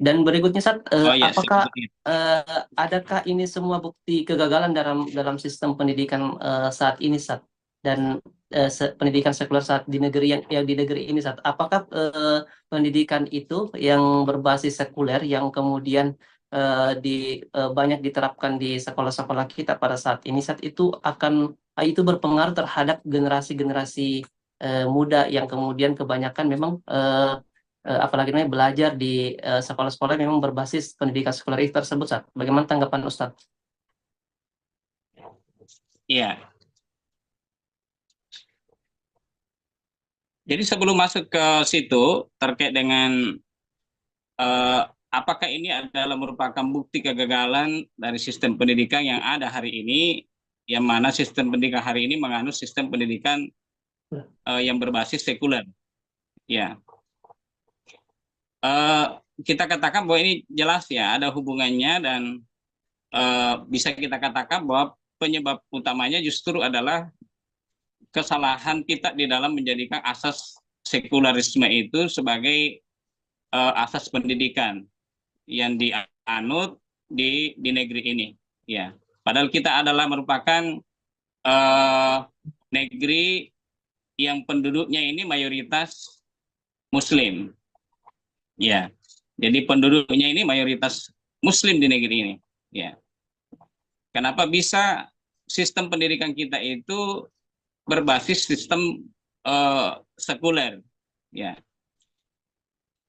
Dan berikutnya, Oh ya, apakah seperti itu. adakah ini semua bukti kegagalan dalam dalam sistem pendidikan saat ini, Sat? Dan pendidikan sekuler saat di negeri yang di negeri ini, Sat? Apakah pendidikan itu yang berbasis sekuler yang kemudian banyak diterapkan di sekolah-sekolah kita pada saat ini, Sat, itu berpengaruh terhadap generasi-generasi muda yang kemudian kebanyakan memang apalagi namanya belajar di sekolah-sekolah yang memang berbasis pendidikan sekuler itu tersebut, Sat. Bagaimana tanggapan Ustadz? Iya. Jadi sebelum masuk ke situ terkait dengan eh, apakah ini adalah merupakan bukti kegagalan dari sistem pendidikan yang ada hari ini, yang mana sistem pendidikan hari ini menganut sistem pendidikan yang berbasis sekuler. Ya, Eh, kita katakan bahwa ini jelas ya ada hubungannya dan bisa kita katakan bahwa penyebab utamanya justru adalah kesalahan kita di dalam menjadikan asas sekularisme itu sebagai asas pendidikan yang dianut di negeri ini. Ya, padahal kita adalah merupakan uh, negeri yang penduduknya ini mayoritas Muslim. Ya, jadi penduduknya ini mayoritas Muslim di negeri ini. Ya, kenapa bisa sistem pendidikan kita itu berbasis sistem sekuler? Ya,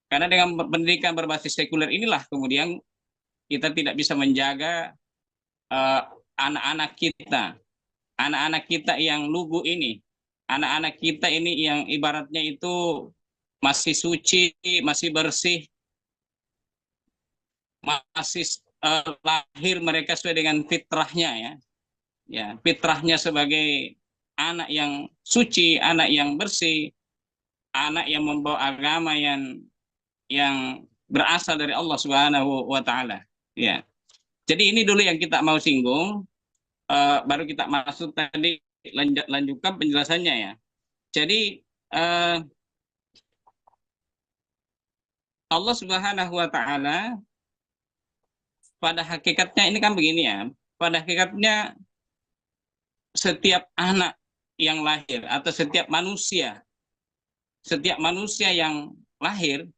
karena dengan pendidikan berbasis sekuler inilah kemudian kita tidak bisa menjaga eh, anak-anak kita, anak-anak kita yang lugu ini, anak-anak kita ini yang ibaratnya itu masih suci, masih bersih, masih lahir mereka sesuai dengan fitrahnya ya, ya fitrahnya sebagai anak yang suci, anak yang bersih, anak yang membawa agama yang berasal dari Allah Subhanahu wa taala. Ya. Jadi ini dulu yang kita mau singgung, baru kita masuk tadi lanjutkan penjelasannya ya. Jadi Allah Subhanahu wa taala pada hakikatnya ini kan begini ya. Pada hakikatnya setiap anak yang lahir atau setiap manusia yang lahir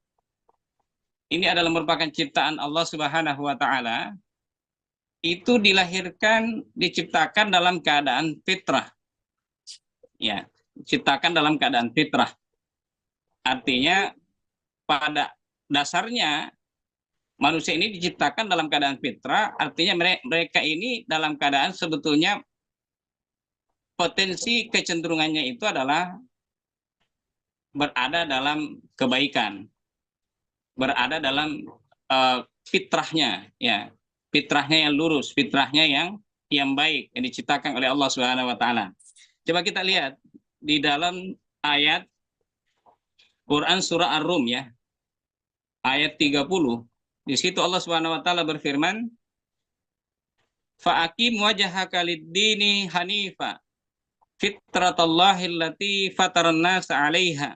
ini adalah merupakan ciptaan Allah Subhanahu wa taala, itu diciptakan dalam keadaan fitrah. Ya, diciptakan dalam keadaan fitrah. Artinya pada dasarnya manusia ini diciptakan dalam keadaan fitrah, artinya mereka ini dalam keadaan sebetulnya potensi kecenderungannya itu adalah berada dalam kebaikan, berada dalam fitrahnya, ya, fitrahnya yang lurus, fitrahnya yang baik yang diciptakan oleh Allah Subhanahu Wa Taala. Coba kita lihat di dalam ayat Quran surah Ar-Rum ya, ayat 30. Di situ Allah Subhanahu Wa Taala berfirman, Fa'akim wajhaka lid-dini hanifa fitratallahi allati fataran nas 'alaiha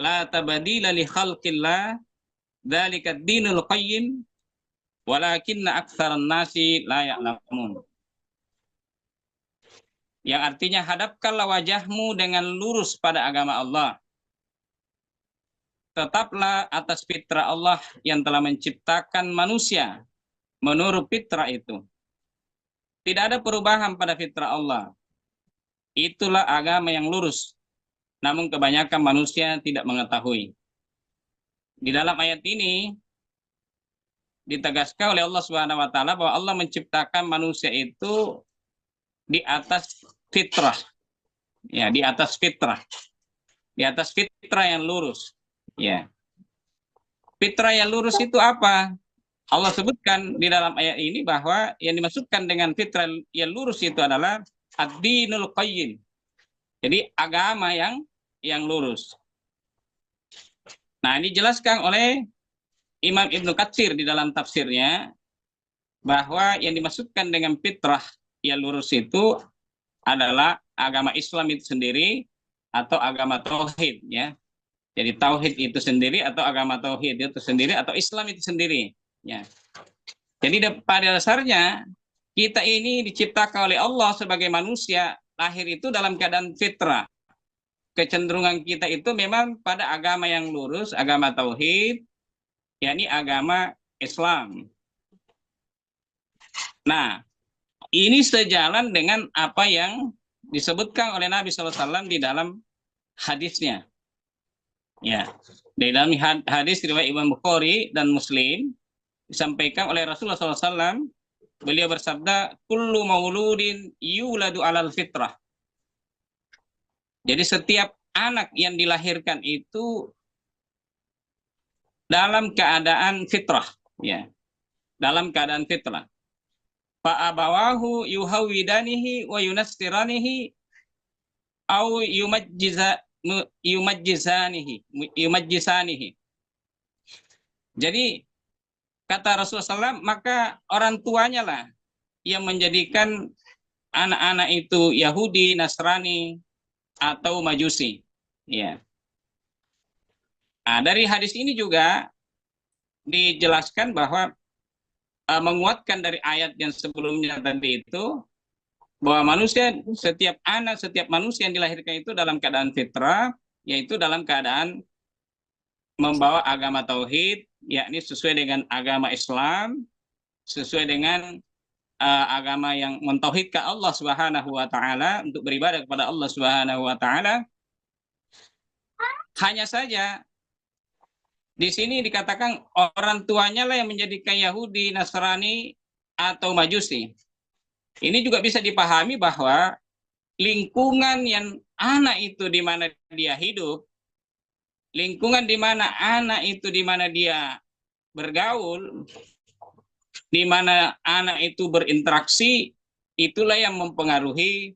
la tabdila li khalqillah dzalika ad-dinul qayyim walakinna aktsaran nasi la ya'lamun. Yang artinya hadapkanlah wajahmu dengan lurus pada agama Allah. Tetaplah atas fitrah Allah yang telah menciptakan manusia menurut fitrah itu. Tidak ada perubahan pada fitrah Allah. Itulah agama yang lurus. Namun kebanyakan manusia tidak mengetahui. Di dalam ayat ini ditegaskan oleh Allah Subhanahu wa taala bahwa Allah menciptakan manusia itu di atas fitrah. Ya, di atas fitrah. Di atas fitrah yang lurus. Ya. Fitrah yang lurus itu apa? Allah sebutkan di dalam ayat ini bahwa yang dimaksudkan dengan fitrah yang lurus itu adalah ad-dinul qayyim. Jadi agama yang lurus. Nah, ini dijelaskan oleh Imam Ibnu Katsir di dalam tafsirnya bahwa yang dimaksudkan dengan fitrah yang lurus itu adalah agama Islam itu sendiri atau agama tauhid ya. Jadi tauhid itu sendiri atau agama tauhid itu sendiri atau Islam itu sendiri. Ya. Jadi pada dasarnya kita ini diciptakan oleh Allah sebagai manusia, lahir itu dalam keadaan fitrah. Kecenderungan kita itu memang pada agama yang lurus, agama tauhid, yakni agama Islam. Nah, ini sejalan dengan apa yang disebutkan oleh Nabi SAW di dalam hadisnya. Ya, di dalam hadis riwayat Imam Bukhari dan Muslim disampaikan oleh Rasulullah SAW, beliau bersabda, "Kullu mauludin yuladu alal fitrah." Jadi setiap anak yang dilahirkan itu dalam keadaan fitrah, ya, dalam keadaan fitrah. Fa abawahu yuhawidanihi wa yunassiranihi au yumajjizanihi. Jadi kata Rasulullah SAW, maka orang tuanya lah yang menjadikan anak-anak itu Yahudi, Nasrani, atau Majusi. Ya. Nah, dari hadis ini juga dijelaskan bahwa menguatkan dari ayat yang sebelumnya tadi itu, bahwa setiap manusia yang dilahirkan itu dalam keadaan fitrah, yaitu dalam keadaan membawa agama tauhid, yakni sesuai dengan agama Islam, sesuai dengan agama yang mentauhidkan Allah Subhanahu wa taala, untuk beribadah kepada Allah Subhanahu wa taala. Hanya saja di sini dikatakan orang tuanya lah yang menjadikan Yahudi, Nasrani, atau Majusi. Ini juga bisa dipahami bahwa lingkungan yang anak itu di mana dia hidup, lingkungan di mana anak itu di mana dia bergaul, di mana anak itu berinteraksi, itulah yang mempengaruhi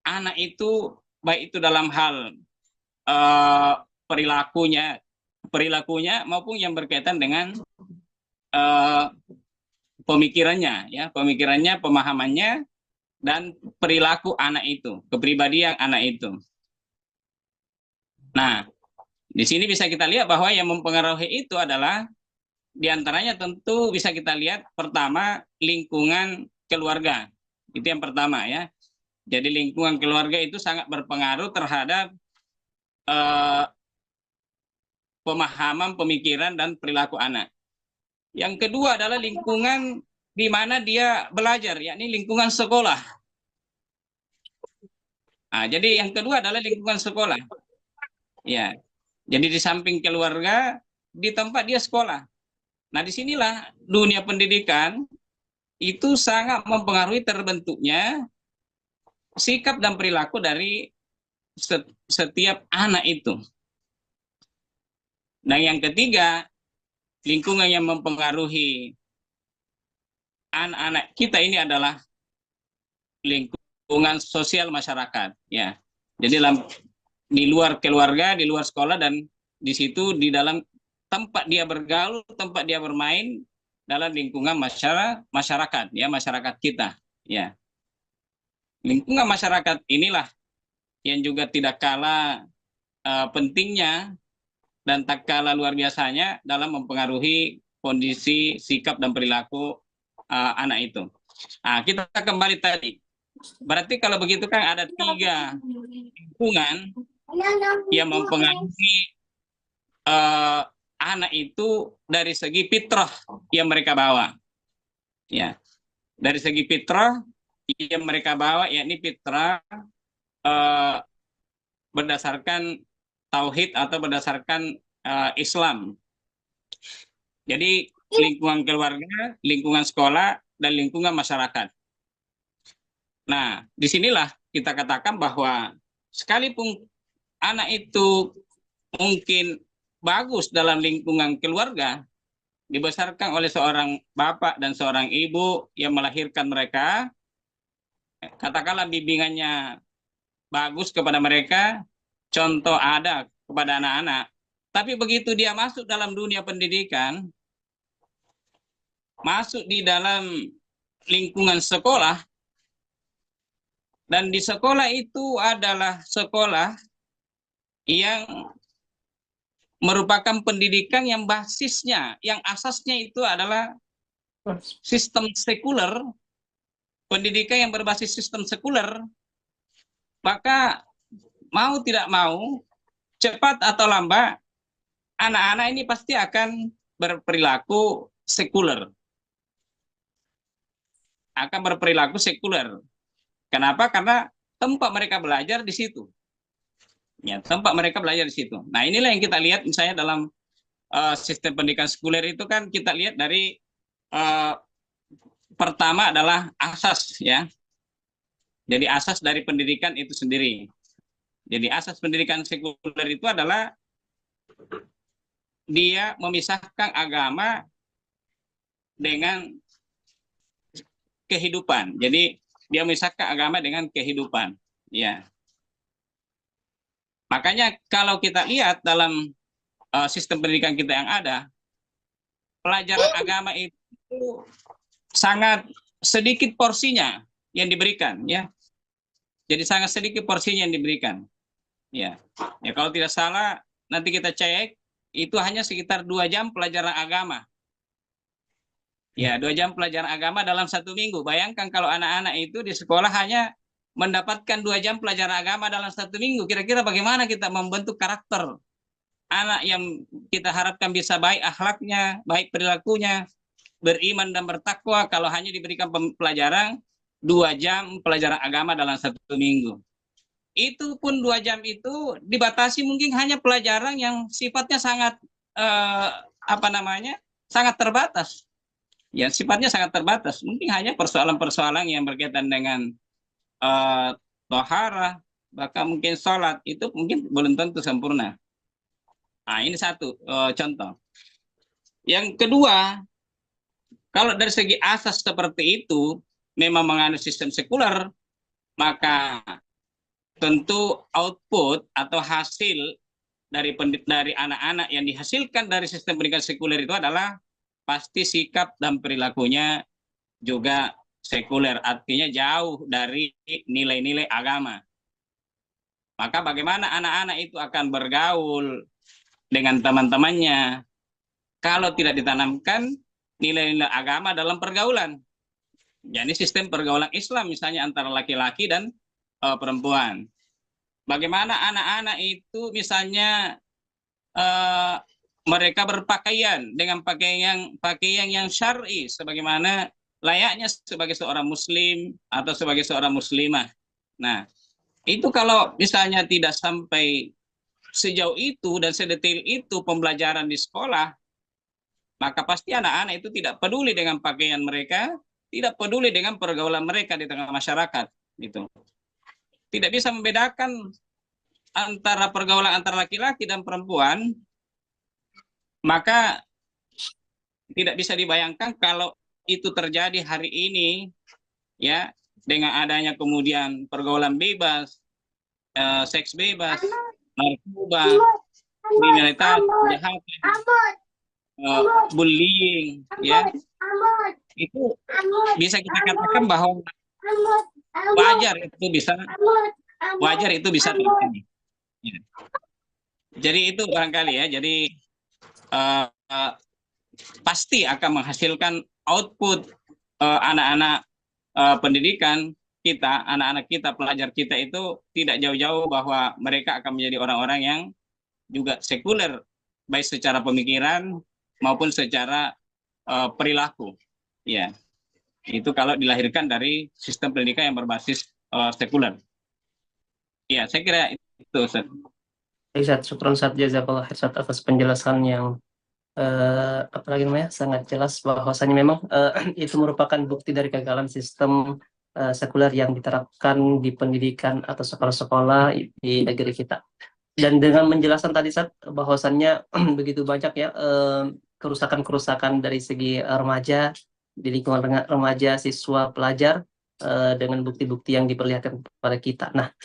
anak itu, baik itu dalam hal perilakunya maupun yang berkaitan dengan pemikirannya, pemahamannya, dan perilaku anak itu, kepribadian anak itu. Nah, di sini bisa kita lihat bahwa yang mempengaruhi itu adalah diantaranya tentu bisa kita lihat pertama lingkungan keluarga. Itu yang pertama ya. Jadi lingkungan keluarga itu sangat berpengaruh terhadap pemahaman, pemikiran, dan perilaku anak. Yang kedua adalah lingkungan di mana dia belajar, yakni lingkungan sekolah. Nah, jadi yang kedua adalah lingkungan sekolah. Ya, jadi di samping keluarga, di tempat dia sekolah. Nah, disinilah dunia pendidikan itu sangat mempengaruhi terbentuknya sikap dan perilaku dari setiap anak itu. Dan yang ketiga, lingkungan yang mempengaruhi anak-anak kita ini adalah lingkungan sosial masyarakat. Ya, jadi di luar keluarga, di luar sekolah, dan di situ di dalam tempat dia bergaul, tempat dia bermain, dalam lingkungan masyarakat, ya, masyarakat kita. Ya, lingkungan masyarakat inilah yang juga tidak kalah pentingnya dan tak kalah luar biasanya dalam mempengaruhi kondisi, sikap, dan perilaku anak itu. Nah, kita kembali tadi. Berarti kalau begitu kan ada 3 lingkungan yang mempengaruhi anak itu dari segi fitrah yang mereka bawa. Ya, dari segi fitrah yang mereka bawa, yakni fitrah berdasarkan tauhid atau berdasarkan Islam. Jadi lingkungan keluarga, lingkungan sekolah, dan lingkungan masyarakat. Nah, disinilah kita katakan bahwa sekalipun anak itu mungkin bagus dalam lingkungan keluarga, dibesarkan oleh seorang bapak dan seorang ibu yang melahirkan mereka, katakanlah bimbingannya bagus kepada mereka, contoh ada kepada anak-anak, tapi begitu dia masuk dalam dunia pendidikan, masuk di dalam lingkungan sekolah, Dan di sekolah itu adalah sekolah yang merupakan pendidikan yang basisnya, yang asasnya itu adalah sistem sekuler, pendidikan yang berbasis sistem sekuler, maka mau tidak mau, cepat atau lambat, anak-anak ini pasti akan berperilaku sekuler. Akan berperilaku sekuler. Kenapa? Karena tempat mereka belajar di situ. Ya, tempat mereka belajar di situ. Nah, inilah yang kita lihat misalnya dalam sistem pendidikan sekuler itu kan kita lihat dari pertama adalah asas ya. Jadi asas dari pendidikan itu sendiri. Jadi asas pendidikan sekuler itu adalah dia memisahkan agama dengan kehidupan. Jadi dia memisahkan agama dengan kehidupan. Ya. Makanya kalau kita lihat dalam sistem pendidikan kita yang ada, pelajaran agama itu sangat sedikit porsinya yang diberikan, ya. Jadi sangat sedikit porsinya yang diberikan, ya. Ya kalau tidak salah nanti kita cek itu hanya sekitar 2 jam pelajaran agama. Ya, 2 jam pelajaran agama dalam 1 minggu. Bayangkan kalau anak-anak itu di sekolah hanya mendapatkan 2 jam pelajaran agama dalam 1 minggu. Kira-kira bagaimana kita membentuk karakter anak yang kita harapkan bisa baik akhlaknya, baik perilakunya, beriman dan bertakwa kalau hanya diberikan pelajaran 2 jam pelajaran agama dalam 1 minggu. Itu pun 2 jam itu dibatasi mungkin hanya pelajaran yang sifatnya sangat sangat terbatas. Ya, sifatnya sangat terbatas. Mungkin hanya persoalan-persoalan yang berkaitan dengan tohara, bahkan mungkin sholat, itu mungkin belum tentu sempurna. Nah, ini satu contoh. Yang kedua, kalau dari segi asas seperti itu, memang menganut sistem sekuler, maka tentu output atau hasil dari anak-anak yang dihasilkan dari sistem pendidikan sekuler itu adalah pasti sikap dan perilakunya juga sekuler, artinya jauh dari nilai-nilai agama. Maka bagaimana anak-anak itu akan bergaul dengan teman-temannya kalau tidak ditanamkan nilai-nilai agama dalam pergaulan. Jadi sistem pergaulan Islam misalnya antara laki-laki dan perempuan. Bagaimana anak-anak itu misalnya mereka berpakaian dengan pakaian yang syar'i sebagaimana layaknya sebagai seorang muslim atau sebagai seorang muslimah. Nah, itu kalau misalnya tidak sampai sejauh itu dan sedetail itu pembelajaran di sekolah, maka pasti anak-anak itu tidak peduli dengan pakaian mereka, tidak peduli dengan pergaulan mereka di tengah masyarakat. Gitu. Tidak bisa membedakan antara pergaulan antara laki-laki dan perempuan, maka tidak bisa dibayangkan kalau itu terjadi hari ini, ya, dengan adanya kemudian pergaulan bebas, seks bebas, narkoba, kriminalitas, kejahatan, bullying, ya, itu bisa kita katakan bahwa wajar itu bisa terjadi. Ya. Jadi itu barangkali ya. Jadi pasti akan menghasilkan output anak-anak pendidikan kita, anak-anak kita, pelajar kita itu tidak jauh-jauh bahwa mereka akan menjadi orang-orang yang juga sekuler, baik secara pemikiran maupun secara perilaku. Ya, itu kalau dilahirkan dari sistem pendidikan yang berbasis sekuler. Ya, saya kira itu, Ustaz. Ustaz, syukron Ustaz, jazakallah khair Ustaz atas penjelasan yang apalagi namanya sangat jelas bahwasanya memang itu merupakan bukti dari kegagalan sistem sekuler yang diterapkan di pendidikan atau sekolah-sekolah di negeri kita. Dan dengan menjelaskan tadi Ustaz bahwasannya begitu banyak ya kerusakan-kerusakan dari segi remaja di lingkungan remaja, siswa, pelajar dengan bukti-bukti yang diperlihatkan kepada kita. Nah,